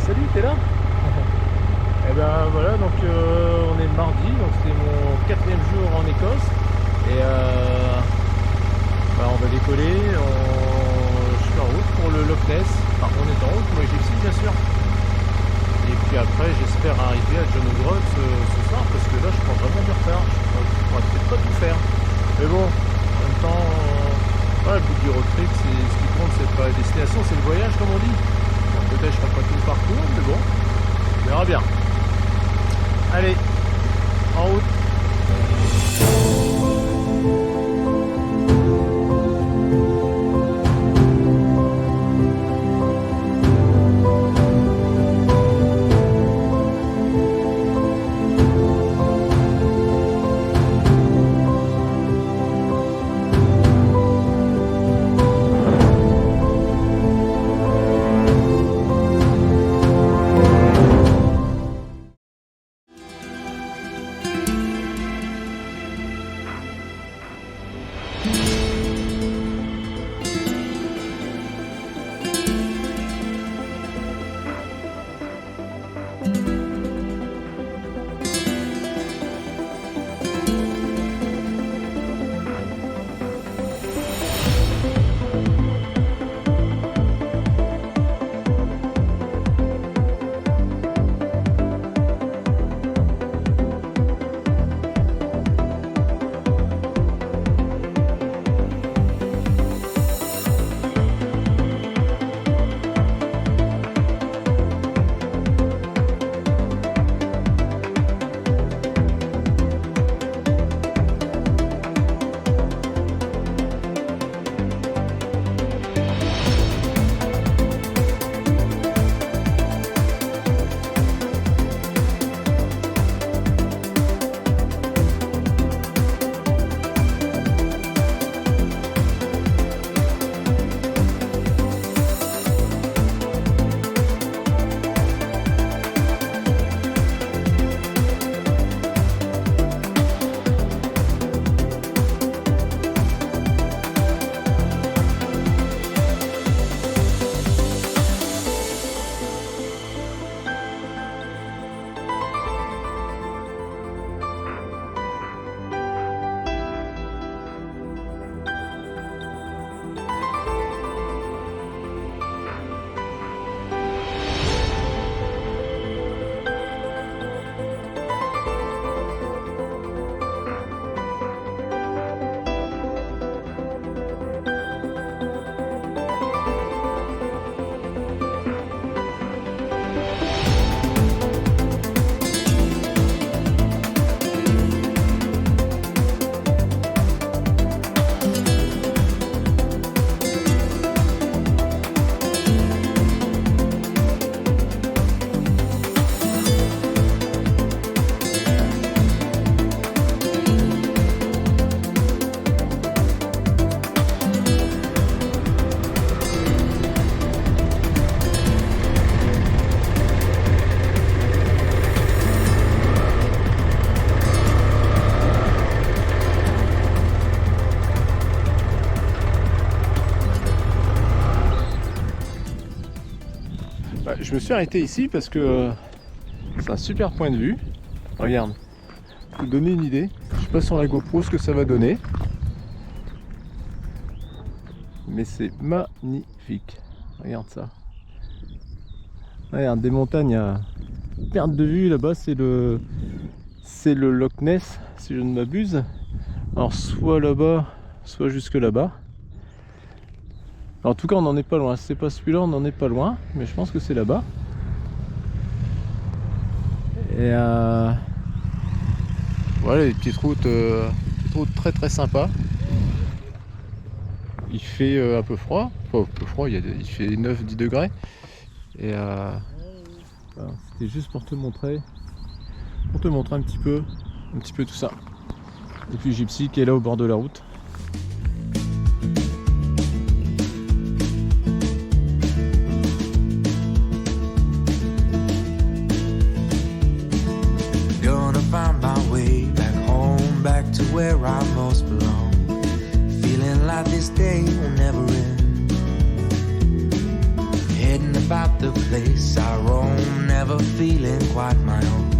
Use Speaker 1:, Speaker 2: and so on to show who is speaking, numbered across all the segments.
Speaker 1: salut, t'es là? Et ben voilà, donc on est mardi, donc c'est mon 4e jour en Écosse. Et on va décoller, je suis en route pour le Loch Ness. Enfin, on est en route, moi Gypsy bien sûr. Et puis après, j'espère arriver à John O'Groats ce soir, parce que là je prends vraiment du retard. Je pourrais peut-être pas tout faire. Mais bon, en même temps, le but du road trip, ce qui compte, c'est pas la destination, c'est le voyage, comme on dit. Bon, peut-être je ferai pas tout le parcours, mais bon, on verra bien. Allez, en route. Je me suis arrêté ici parce que c'est un super point de vue. Regarde, pour vous donner une idée, je sais pas sur la GoPro ce que ça va donner, mais c'est magnifique. Regarde ça. Regarde, des montagnes à perte de vue là-bas, c'est le Loch Ness si je ne m'abuse. Alors soit là-bas, soit jusque là-bas. En tout cas, on n'en est pas loin. Si c'est pas celui-là, on n'en est pas loin. Mais je pense que c'est là-bas. Et voilà, les petites routes très très sympas. Il fait un peu froid. Enfin, un peu froid, il fait 9-10 degrés. Et voilà, c'était juste pour te montrer un petit peu tout ça. Et puis Gypsy qui est là au bord de la route.
Speaker 2: Find my way back home, back to where I most belong. Feeling like this day will never end. Heading about the place I roam, never feeling quite my own.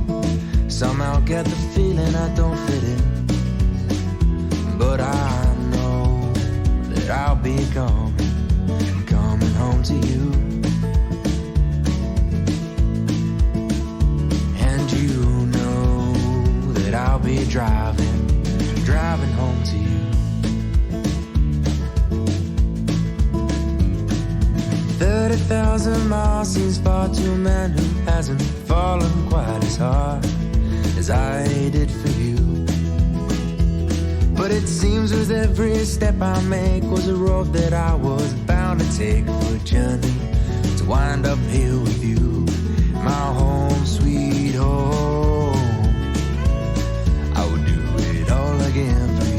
Speaker 2: Somehow get the feeling I don't fit in, but I know that I'll be coming home to you. And you know that I'll be driving home to you. 30,000 miles seems far to a man who hasn't fallen quite as hard as I did for you. But it seems with every step I make was a road that I was bound to take for a journey to wind up here with you, my home, sweet home. I would do it all again for you.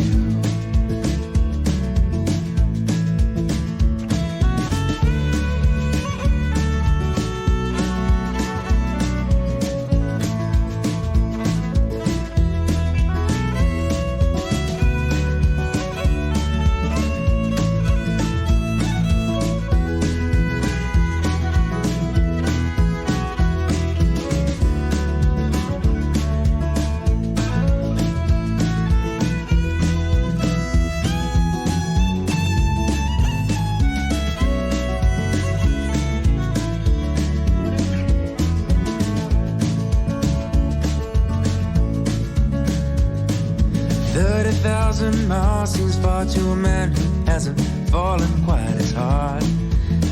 Speaker 2: 30,000 miles seems far to a man who hasn't fallen quite as hard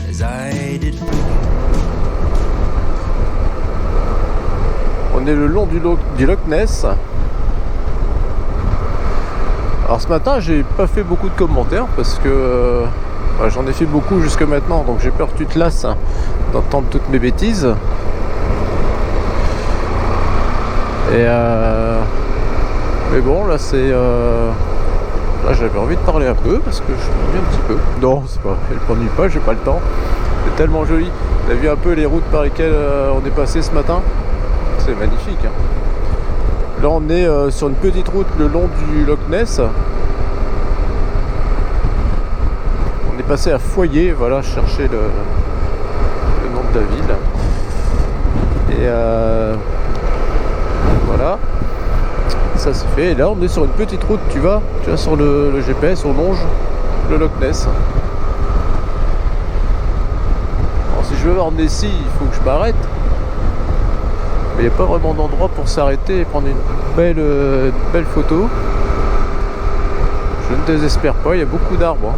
Speaker 2: as I did.
Speaker 1: On est le long du Loch Ness. Alors ce matin j'ai pas fait beaucoup de commentaires parce que j'en ai fait beaucoup jusque maintenant, donc j'ai peur que tu te lasses d'entendre toutes mes bêtises. Et mais bon là c'est là j'avais envie de parler un peu parce que je m'ennuie un petit peu. Non c'est pas, je m'ennuie pas, j'ai pas le temps. C'est tellement joli. T'as vu un peu les routes par lesquelles on est passé ce matin? C'est magnifique hein. Là on est sur une petite route le long du Loch Ness. On est passé à Foyer, voilà, chercher le nom de la ville. Et voilà, ça c'est fait. Et là on est sur une petite route, tu vois sur le GPS, on longe le Loch Ness. Alors si je veux voir Nessie, il faut que je m'arrête. Mais il n'y a pas vraiment d'endroit pour s'arrêter et prendre une belle photo. Je ne désespère pas, il y a beaucoup d'arbres.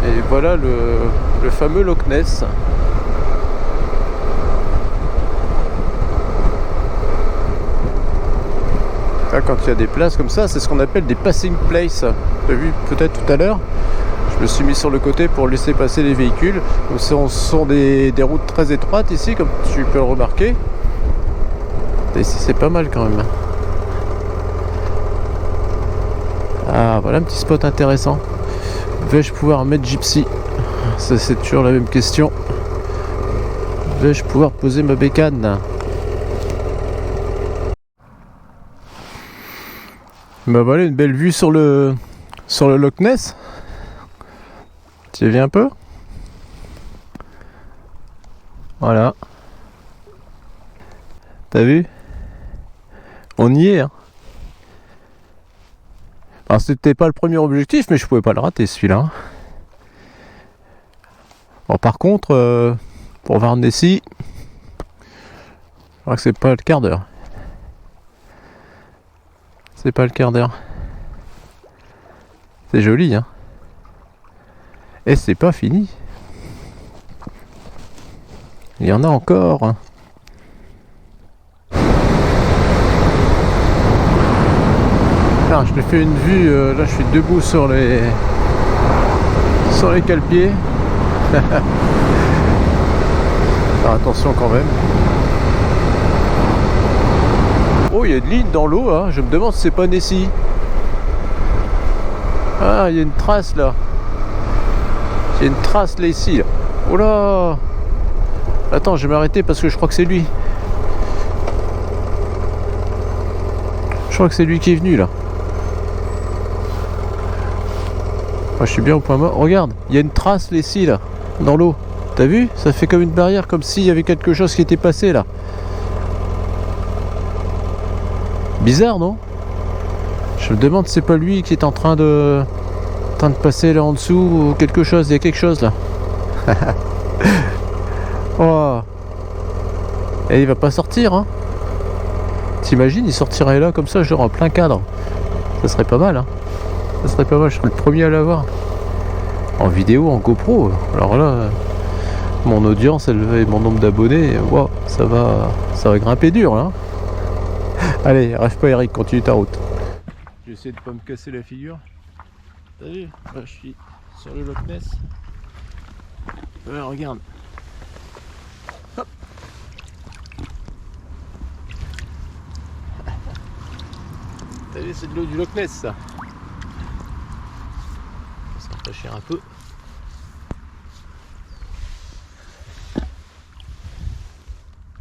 Speaker 1: Et voilà le fameux Loch Ness. Là, quand il y a des places comme ça, c'est ce qu'on appelle des passing places. Tu as vu peut-être tout à l'heure. Je me suis mis sur le côté pour laisser passer les véhicules. Donc, ce sont des routes très étroites ici, comme tu peux le remarquer. Et ici c'est pas mal quand même. Ah voilà un petit spot intéressant. Vais-je pouvoir mettre Gypsy? Ça c'est toujours la même question. Vais-je pouvoir poser ma bécane? Bah voilà une belle vue sur le Loch Ness. Tu y viens un peu? Voilà. T'as vu? On y est hein. Alors c'était pas le premier objectif, mais je pouvais pas le rater celui-là. Bon par contre, pour voir Nessie, je crois que c'est pas le quart d'heure. C'est pas le quart d'heure. C'est joli hein. Et c'est pas fini. Il y en a encore. Ah, je l'ai fait une vue, là je suis debout sur les cale-pieds. Alors attention quand même. Oh il y a une ligne dans l'eau hein. Je me demande si c'est pas Nessie. Ah il y a une trace là. Il y a une trace là ici là. Oh là. Attends je vais m'arrêter parce que je crois que c'est lui. Je crois que c'est lui qui est venu là. Moi je suis bien au point mort. Regarde, il y a une trace ici là, dans l'eau. T'as vu? Ça fait comme une barrière, comme s'il y avait quelque chose qui était passé là. Bizarre, non? Je me demande si c'est pas lui qui est en train de passer là en dessous ou quelque chose. Il y a quelque chose là. Oh. Et il va pas sortir, hein? T'imagines, il sortirait là comme ça, genre en plein cadre. Ça serait pas mal, hein? Ça serait pas mal, je serais le premier à l'avoir. En vidéo, en GoPro. Alors là, mon audience, et mon nombre d'abonnés, wow, ça va grimper dur là. Allez, rêve pas Eric, continue ta route. J'essaie de pas me casser la figure. T'as vu? Là, je suis sur le Loch Ness. Regarde. Hop. T'as vu, c'est de l'eau du Loch Ness ça. On va se rafraîchir un peu.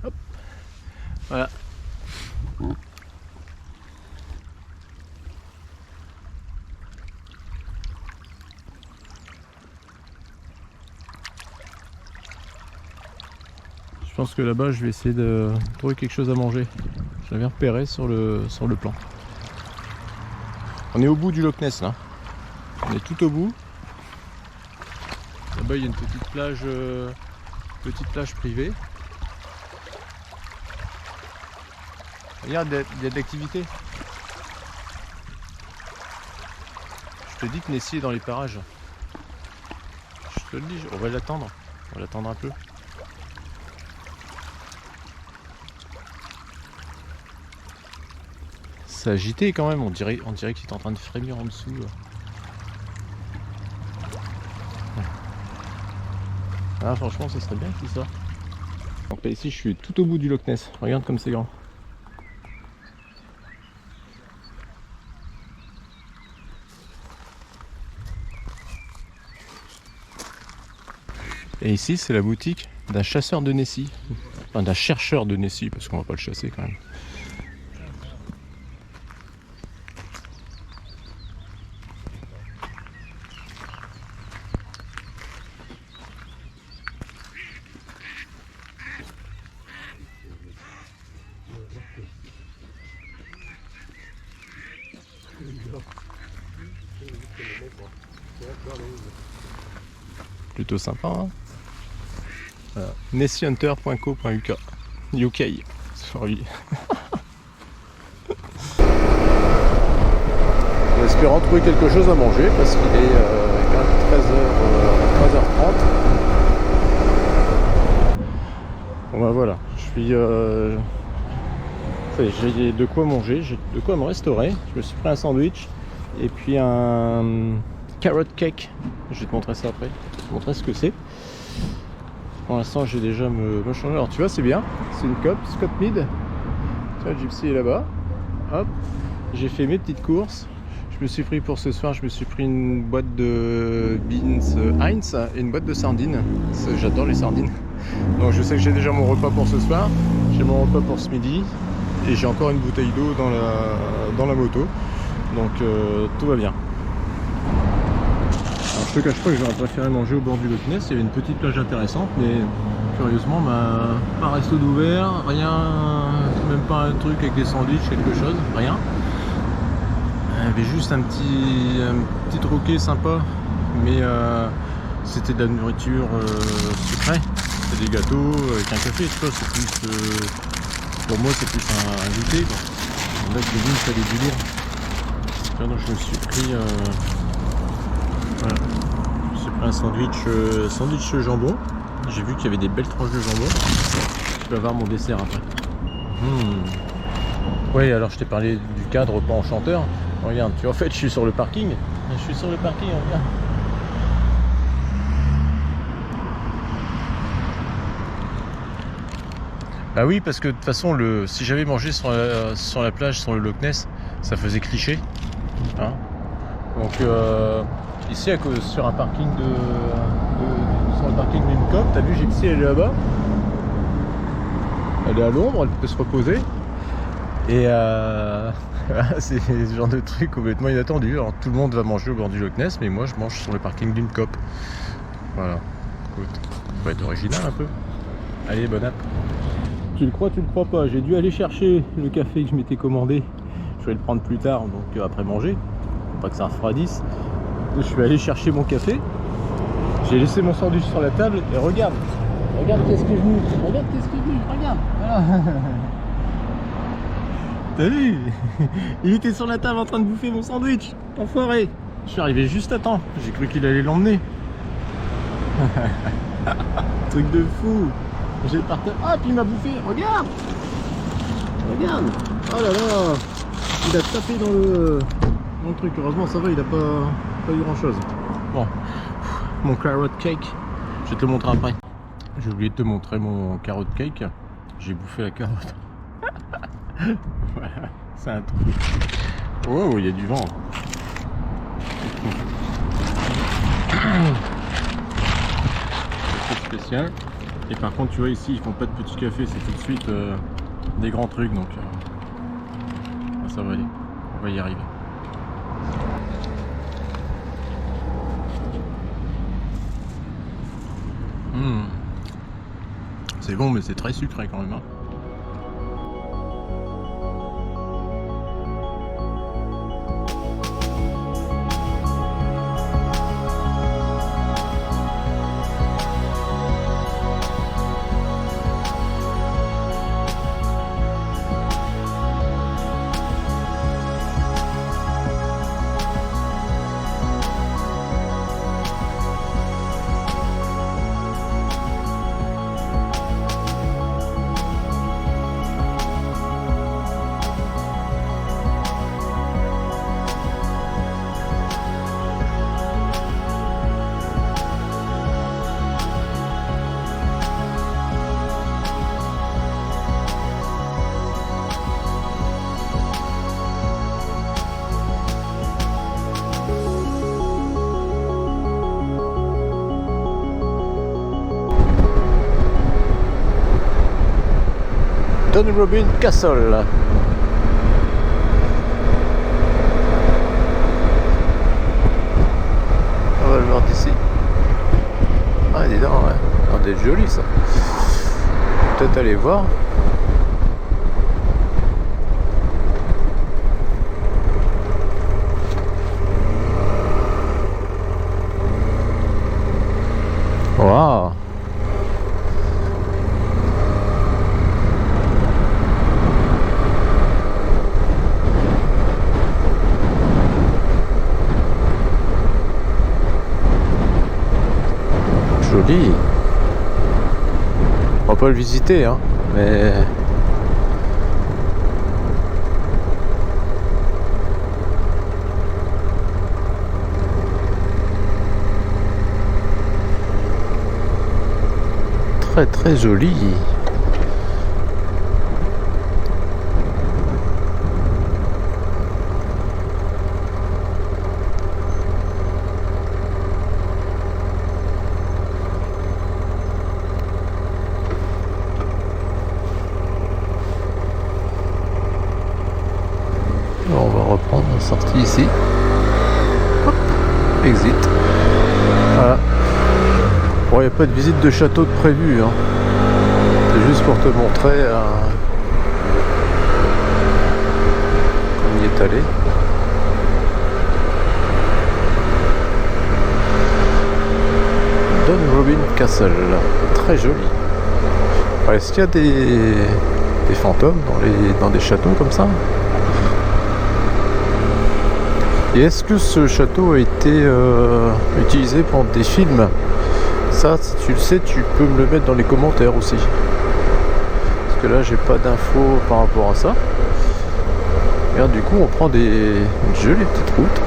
Speaker 1: Hop. Voilà. Je pense que là-bas je vais essayer de trouver quelque chose à manger. J'avais repéré sur le plan. On est au bout du Loch Ness là. On est tout au bout. Là-bas il y a une petite plage privée. Regarde, il y a de l'activité. Je te dis que Nessie est dans les parages. Je te le dis, on va l'attendre. On va l'attendre un peu. C'est agité quand même, on dirait qu'il est en train de frémir en dessous. Ah, franchement, ça serait bien qu'il sorte. Donc là, ici, je suis tout au bout du Loch Ness. Regarde comme c'est grand. Et ici, c'est la boutique d'un chasseur de Nessie. Enfin, d'un chercheur de Nessie, parce qu'on va pas le chasser quand même. Plutôt sympa, hein. Voilà. nessiehunter.co.uk UK sur lui. En espérant trouver quelque chose à manger parce qu'il est 13h30. Bon bah voilà, je suis j'ai de quoi manger, j'ai de quoi me restaurer. Je me suis pris un sandwich et puis un carrot cake. Je vais te montrer ça après. Je vais te montrer ce que c'est. Pour l'instant, j'ai déjà me changé. Alors tu vois, c'est bien. C'est une cope Scott Mead. Tu vois, Gypsy est là-bas. Hop. J'ai fait mes petites courses. Je me suis pris pour ce soir, je me suis pris une boîte de beans Heinz et une boîte de sardines. J'adore les sardines. Donc je sais que j'ai déjà mon repas pour ce soir. J'ai mon repas pour ce midi. Et j'ai encore une bouteille d'eau dans la moto. Donc tout va bien. Alors, je te cache pas que j'aurais préféré manger au bord du Loch Ness. Il y avait une petite plage intéressante, mais curieusement, pas un resto d'ouvert, rien, même pas un truc avec des sandwichs, quelque chose, rien. Il y avait juste un petit troquet sympa, mais c'était de la nourriture sucrée. C'était des gâteaux avec un café, tu vois, c'est plus. Pour moi, c'est plus un goûter, quoi. Là, je me dis, ça allait du lourd. Là, donc, je me suis pris. Voilà. Je me suis pris un sandwich jambon. J'ai vu qu'il y avait des belles tranches de jambon. Je vais avoir mon dessert après. Oui, alors je t'ai parlé du cadre pas enchanteur. Regarde, tu vois, en fait, je suis sur le parking. Je suis sur le parking, regarde. Bah oui, parce que de toute façon, si j'avais mangé sur la plage, sur le Loch Ness, ça faisait cliché. Hein, donc ici, sur un parking sur le parking d'une cope, t'as vu Gypsy, elle est là-bas. Elle est à l'ombre, elle peut se reposer. Et c'est ce genre de truc complètement inattendu. Alors tout le monde va manger au bord du Loch Ness, mais moi je mange sur le parking d'une cope. Voilà. Écoute, faut être original un peu. Allez, bonne app. Tu le crois, tu le crois pas. J'ai dû aller chercher le café que je m'étais commandé. Je vais le prendre plus tard, donc après manger. Faut pas que ça refroidisse. Je suis allé chercher mon café. J'ai laissé mon sandwich sur la table et regarde. Regarde qu'est-ce qui est venu. Regarde qu'est-ce qui est venu. Regarde. Voilà. T'as vu? Il était sur la table en train de bouffer mon sandwich. Enfoiré. Je suis arrivé juste à temps. J'ai cru qu'il allait l'emmener. Truc de fou. J'ai parti. Ah, puis il m'a bouffé. Regarde. Regarde. Oh là là. Il a tapé dans le truc. Heureusement, ça va. Il a pas eu grand chose. Bon. Mon carrot cake. Je vais te le montrer après. J'ai oublié de te montrer mon carrot cake. J'ai bouffé la carotte. Voilà. C'est un truc. Oh, il y a du vent. C'est spécial. Et par contre, tu vois ici, ils font pas de petits cafés, c'est tout de suite des grands trucs, donc ça va aller, on va y arriver. C'est bon, mais c'est très sucré quand même. Hein. Dunrobin Castle. On va le voir d'ici. Ah, dis donc, ouais. Regardez, joli ça. Peut-être aller voir. Waouh. Joli. On va pas le visiter, hein, mais très très joli. On va reprendre la sortie ici. Hop, exit. Voilà. Bon, il n'y a pas de visite de château de prévu. Hein. C'est juste pour te montrer on y est allé. Dunrobin Castle. Très joli. Est-ce qu'il y a des fantômes dans des châteaux comme ça? Et est-ce que ce château a été utilisé pour des films? Ça, si tu le sais, tu peux me le mettre dans les commentaires aussi. Parce que là, j'ai pas d'infos par rapport à ça. Regarde, du coup, on prend une jolie petite route.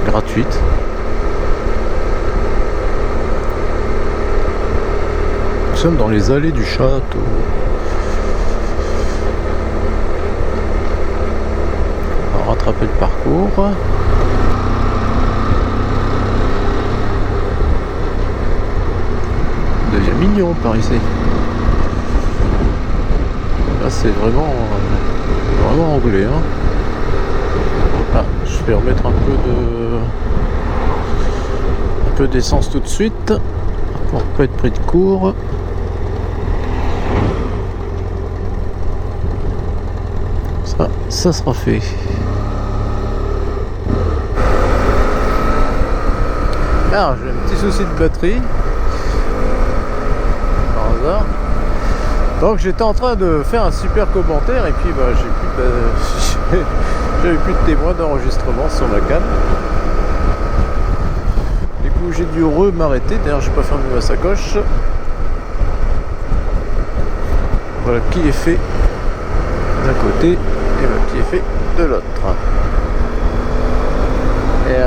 Speaker 1: Gratuite. Nous sommes dans les allées du château. Rattraper le parcours. Il devient mignon par ici. Là c'est vraiment anglais. Hein. Ah, je vais remettre un peu d'essence tout de suite pour pas être pris de court. Ça sera fait. Alors j'ai un petit souci de batterie par hasard. Donc j'étais en train de faire un super commentaire et puis bah, j'avais plus de témoins d'enregistrement sur ma cam. Du coup j'ai dû m'arrêter. D'ailleurs j'ai pas fermé ma sacoche. Voilà qui est fait d'un côté et voilà qui est fait de l'autre. Et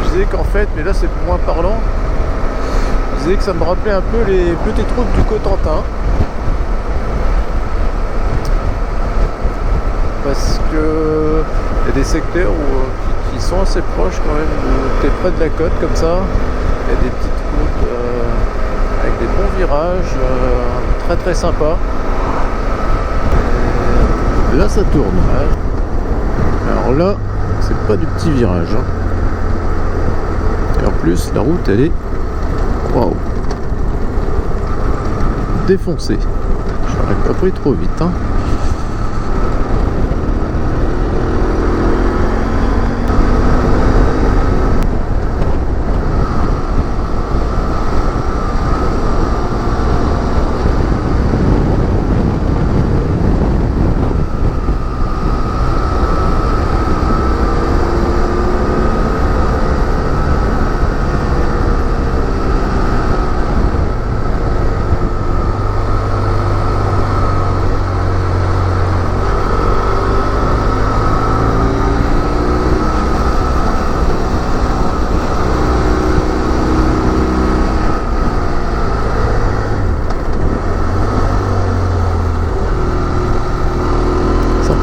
Speaker 1: je disais qu'en fait, mais là c'est moins parlant, je disais que ça me rappelait un peu les petites routes du Cotentin. Parce que il y a des secteurs qui sont assez proches quand même, où tu es près de la côte comme ça. Il y a des petites routes avec des bons virages, très très sympas. Et là ça tourne. Alors là, c'est pas du petit virage. Hein. Et en plus, la route elle est waouh, défoncée. J'aurais pas pris trop vite. Hein.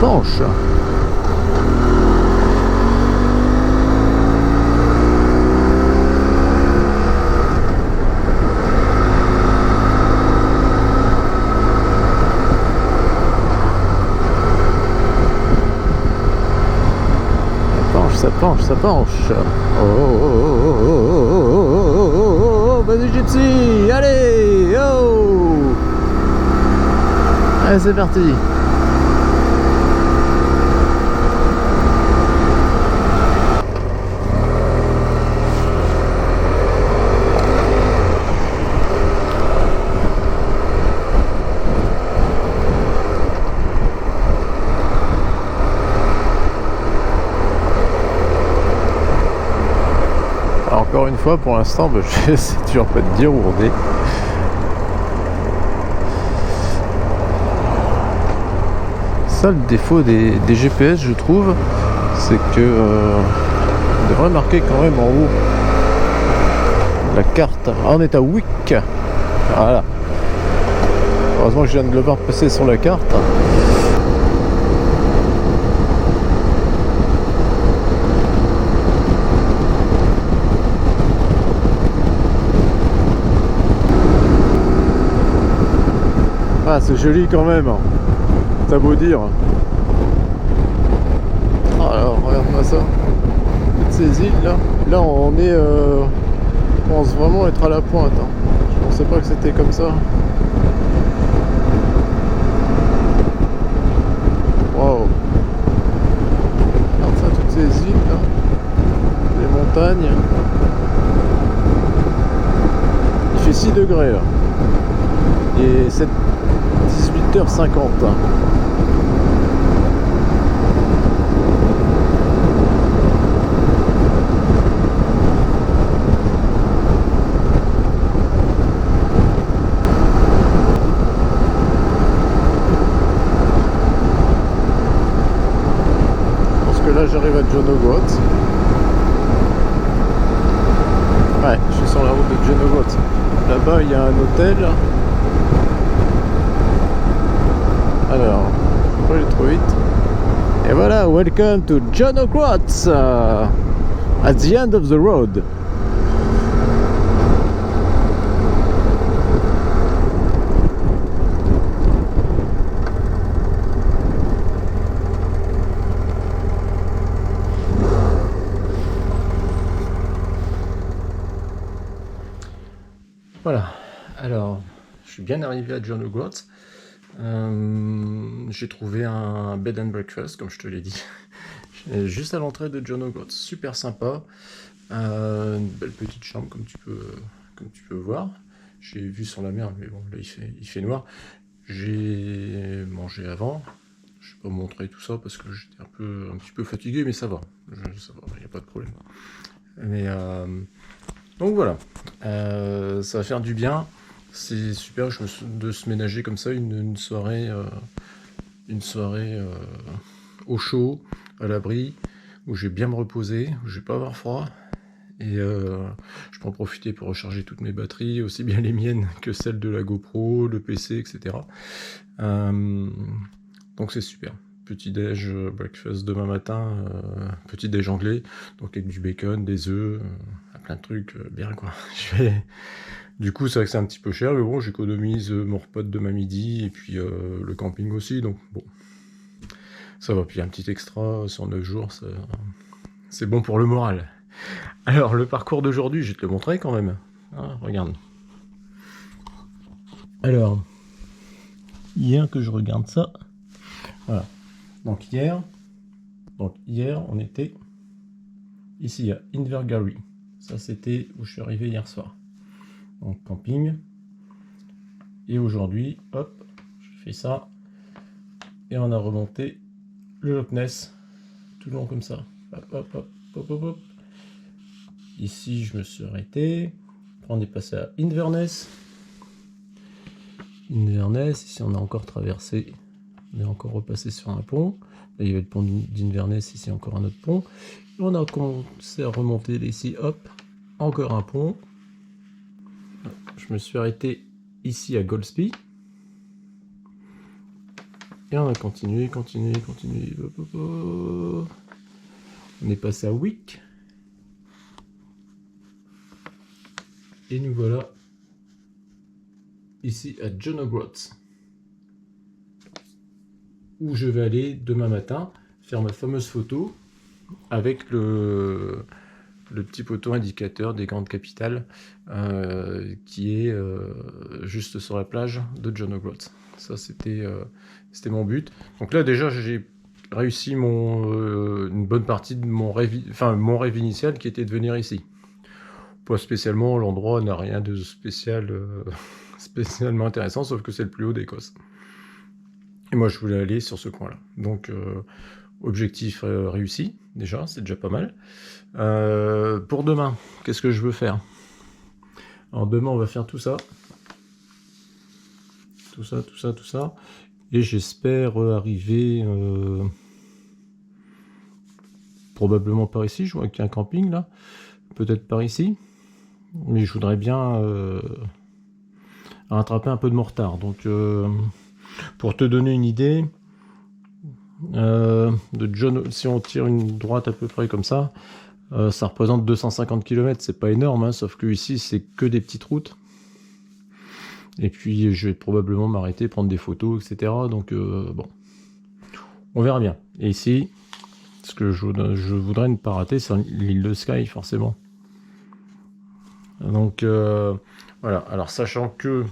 Speaker 1: Penche. Ça penche, ça penche. Oh, oh, oh, oh, oh, oh, vas-y Gypsy, allez, oh. Allez, c'est parti. Encore une fois, pour l'instant, bah, je sais toujours pas te dire où on est. Ça, le défaut des GPS, je trouve, c'est que on devrait marquer quand même en haut la carte. Ah, on est à Wick. Voilà. Heureusement que je viens de le voir passer sur la carte. Ah, c'est joli quand même, t'as beau dire. Alors, regarde-moi ça. Toutes ces îles là. Là, on est. On pense vraiment être à la pointe. Hein. Je pensais pas que c'était comme ça. Waouh. Regarde ça, toutes ces îles là. Les montagnes. Il fait 6 degrés là. Et c'est 18h50. Parce que là j'arrive à John O'Groats. Ouais, je suis sur la route de John O'Groats. Là-bas il y a un hôtel. Alors, faut pas aller trop vite. Et voilà, welcome to John O'Groats, at the end of the road. Voilà, alors je suis bien arrivé à John O'Groats. J'ai trouvé un bed and breakfast, comme je te l'ai dit, juste à l'entrée de John O'Groats. Super sympa, une belle petite chambre comme tu peux voir. J'ai vu sur la mer, mais bon là il fait noir. J'ai mangé avant. Je vais pas montrer tout ça parce que j'étais un petit peu fatigué, mais ça va, il n'y a pas de problème. Mais donc voilà, ça va faire du bien. C'est super de se ménager comme ça une soirée, au chaud, à l'abri, où je vais bien me reposer, où je vais pas avoir froid. Et je peux en profiter pour recharger toutes mes batteries, aussi bien les miennes que celles de la GoPro, le PC, etc. Donc c'est super. Petit déj, breakfast demain matin, petit déj anglais, donc avec du bacon, des œufs, plein de trucs, bien quoi. Du coup c'est vrai que c'est un petit peu cher, mais bon j'économise mon repas de demain midi, et puis le camping aussi, donc bon. Ça va, puis un petit extra sur 9 jours, c'est bon pour le moral. Alors le parcours d'aujourd'hui, je vais te le montrer quand même. Ah, regarde. Alors, hier que je regarde ça, voilà. Donc hier, on était ici à Invergary. Ça c'était où je suis arrivé hier soir. Donc camping. Et aujourd'hui, hop, je fais ça. Et on a remonté le Loch Ness. Tout le long comme ça. Hop, hop, hop, hop, hop, hop. Ici je me suis arrêté. Après, on est passé à Inverness. Ici on a encore traversé. On est encore repassé sur un pont. Là, il y avait le pont d'Inverness, ici encore un autre pont. Et on a commencé à remonter ici, hop, encore un pont. Je me suis arrêté ici à Golspie. Et on a continué. Hop, hop, hop. On est passé à Wick. Et nous voilà ici à John O'Groats, où je vais aller demain matin faire ma fameuse photo avec le petit poteau indicateur des grandes capitales qui est juste sur la plage de John O'Groats. Ça c'était mon but. Donc là déjà j'ai réussi une bonne partie de mon rêve initial, qui était de venir ici. Pas spécialement, l'endroit n'a rien de spécial, spécialement intéressant, sauf que c'est le plus haut d'Écosse. Et moi je voulais aller sur ce coin-là. Donc objectif réussi, déjà, c'est déjà pas mal. Pour demain, qu'est-ce que je veux faire? Alors demain on va faire tout ça. Tout ça. Et j'espère arriver probablement par ici. Je vois qu'il y a un camping là. Peut-être par ici. Mais je voudrais bien rattraper un peu de mon retard. Donc pour te donner une idée, si on tire une droite à peu près comme ça, ça représente 250 km. C'est pas énorme, hein, sauf que ici c'est que des petites routes. Et puis je vais probablement m'arrêter, prendre des photos, etc. Donc bon, on verra bien. Et ici, ce que je voudrais ne pas rater, c'est l'île de Skye, forcément. Donc voilà, alors sachant que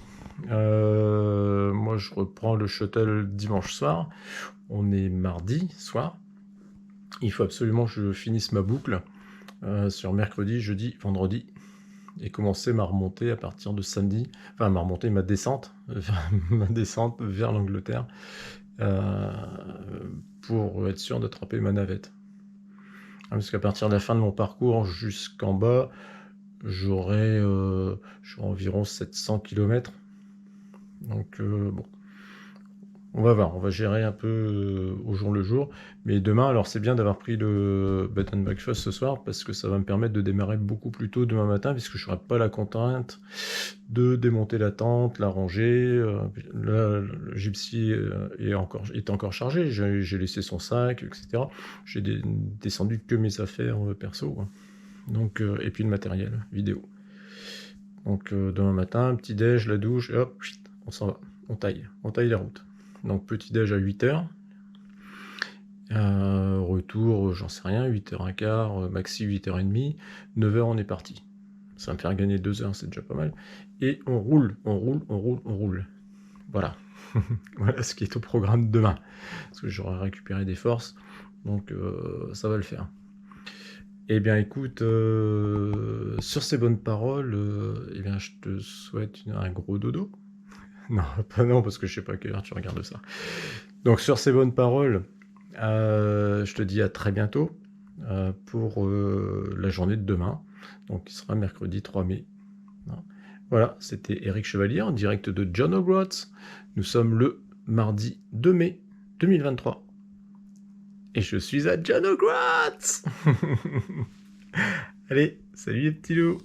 Speaker 1: moi je reprends le shuttle dimanche soir, on est mardi soir, il faut absolument que je finisse ma boucle sur mercredi, jeudi, vendredi, et commencer ma remontée à partir de samedi, enfin ma descente vers l'Angleterre, pour être sûr d'attraper ma navette. Parce qu'à partir de la fin de mon parcours jusqu'en bas, j'aurai environ 700 km. Donc bon, on va voir, on va gérer un peu au jour le jour. Mais demain, alors c'est bien d'avoir pris le bed and breakfast ce soir, parce que ça va me permettre de démarrer beaucoup plus tôt demain matin, puisque je n'aurai pas la contrainte de démonter la tente, la ranger. Là, le gypsy est encore chargé, j'ai laissé son sac, etc. J'ai descendu que mes affaires perso, hein. Donc, et puis le matériel vidéo. Donc demain matin, petit déj, la douche, et hop, on s'en va, on taille la route. Donc petit déj à 8h, retour, j'en sais rien, 8h15, maxi 8h30, 9h on est parti. Ça va me faire gagner 2 heures, c'est déjà pas mal. Et on roule, on roule, on roule, on roule. Voilà. Voilà ce qui est au programme demain. Parce que j'aurai récupéré des forces, donc ça va le faire. Eh bien écoute, sur ces bonnes paroles, eh bien, je te souhaite un gros dodo. Non, pas non, parce que je sais pas à quelle heure tu regardes ça. Donc sur ces bonnes paroles, je te dis à très bientôt pour la journée de demain, donc qui sera mercredi 3 mai. Voilà, c'était Eric Chevalier en direct de John O'Groats. Nous sommes le mardi 2 mai 2023. Et je suis à John O'Groats. Allez, salut les petits loups.